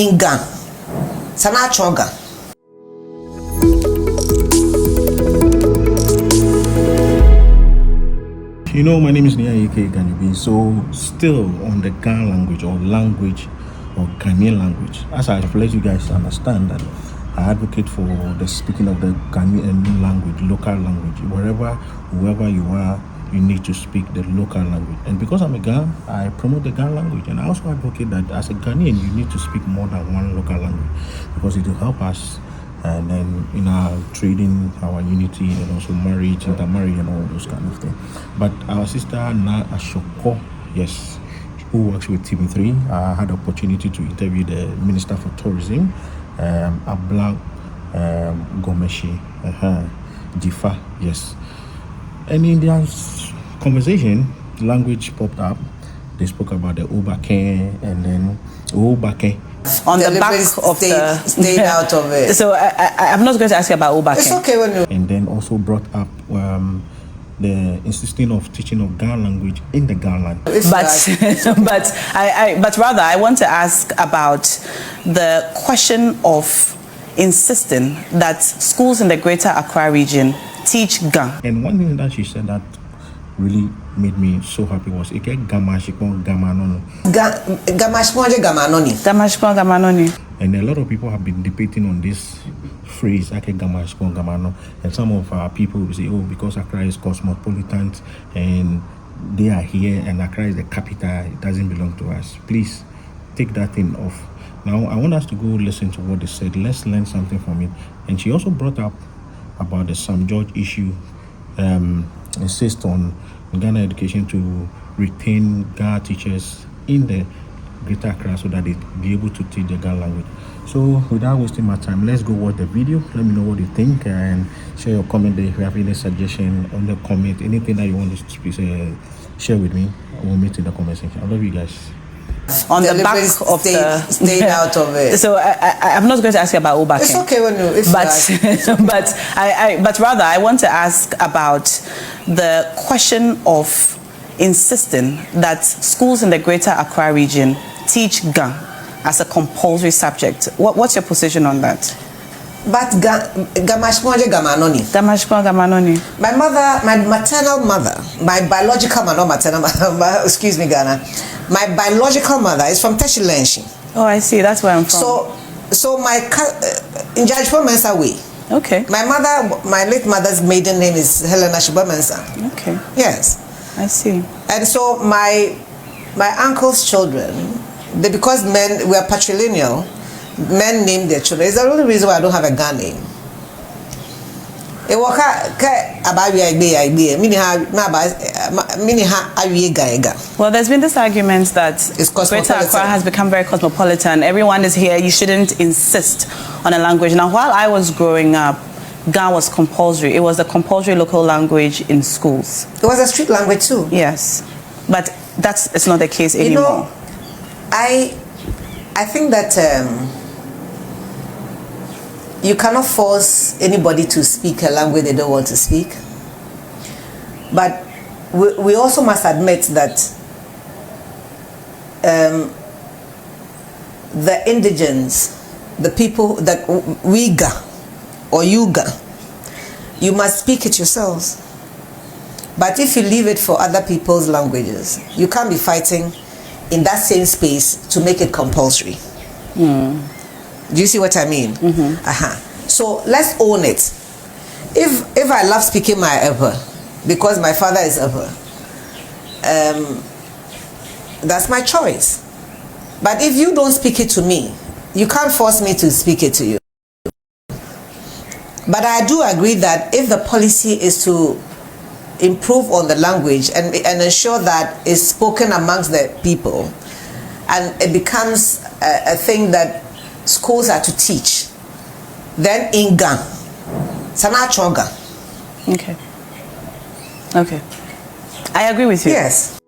in Ghana. Sani atsɔɔ. You know, my name is Jeee Gamɛi. So, still on the Ghanaian language or Ghanaian language. As I've let you guys understand that I advocate for the speaking of the Ghanaian language, local language. Whoever you are, you need to speak the local language. And because I'm a Ghanaian, I promote the Ghanaian language. And I also advocate that as a Ghanaian, you need to speak more than one local language because it will help us. And then in our trading, our unity, and also marriage, intermarriage, and all those kind of things. But our sister Na Ashikpɔŋ, yes, who works with TV3, I had the opportunity to interview the Minister for Tourism, Abla Gomashie, Dzifa, yes. And in their conversation, language popped up. They spoke about the Obake and then Obake. On the back of stayed out of it. So I'm not going to ask you about Obake. It's okay when you. And then also brought up the insisting of teaching of Ghanaian language in the Ghana. But rather I want to ask about the question of insisting that schools in the Greater Accra region teach Ga. And one thing that she said that really made me so happy was ashikpɔŋ Gamanoni. And a lot of people have been debating on this phrase ashikpɔŋ. And some of our people will say, oh, because Accra is cosmopolitan and they are here and Accra is the capital, it doesn't belong to us. Please take that thing off. Now I want us to go listen to what they said. Let's learn something from it. And she also brought up about the St. George issue, insist on Ghana education to retain Ghana teachers in the Greater Accra so that they be able to teach the Ghana language. So without wasting my time, let's go watch the video. Let me know what you think and share your comment there. If you have any suggestion on the comment, anything that you want to share with me, I will meet in the comment section. I love you guys. On the back of stayed out of it. So I'm not going to ask you about Obake. It's okay when you. But rather I want to ask about the question of insisting that schools in the Greater Accra region teach Ga as a compulsory subject. What's your position on that? But Gamashikpɔŋ Gamanoni. My mother, my maternal mother, my biological mother, not maternal mother, excuse me, Ghana. My biological mother is from Teshilenshi. Oh, I see. That's where I'm from. So my in Mensa way. Okay. My mother, my late mother's maiden name is Helena Mensa. Okay. Yes. I see. And so my uncle's children, because men were patrilineal, men named their children. It's the only reason why I don't have a Ghana name. Well, there's been this argument that Greater Accra has become very cosmopolitan. Everyone is here. You shouldn't insist on a language. Now, while I was growing up, Ga was compulsory. It was a compulsory local language in schools. It was a street language too. Yes, but it's not the case anymore. You know, I think that you cannot force anybody to speak a language they don't want to speak. But we also must admit that the indigents, the people that we Ga or you Ga, you must speak it yourselves. But if you leave it for other people's languages, you can't be fighting in that same space to make it compulsory. Do you see what I mean? So let's own it. If I love speaking my Eba because my father is Eba, that's my choice. But if you don't speak it to me, you can't force me to speak it to you. But I do agree that if the policy is to improve on the language and ensure that it's spoken amongst the people, and it becomes a thing that schools are to teach, then in Ga, Sani atsɔɔ. Okay. I agree with you. Yes.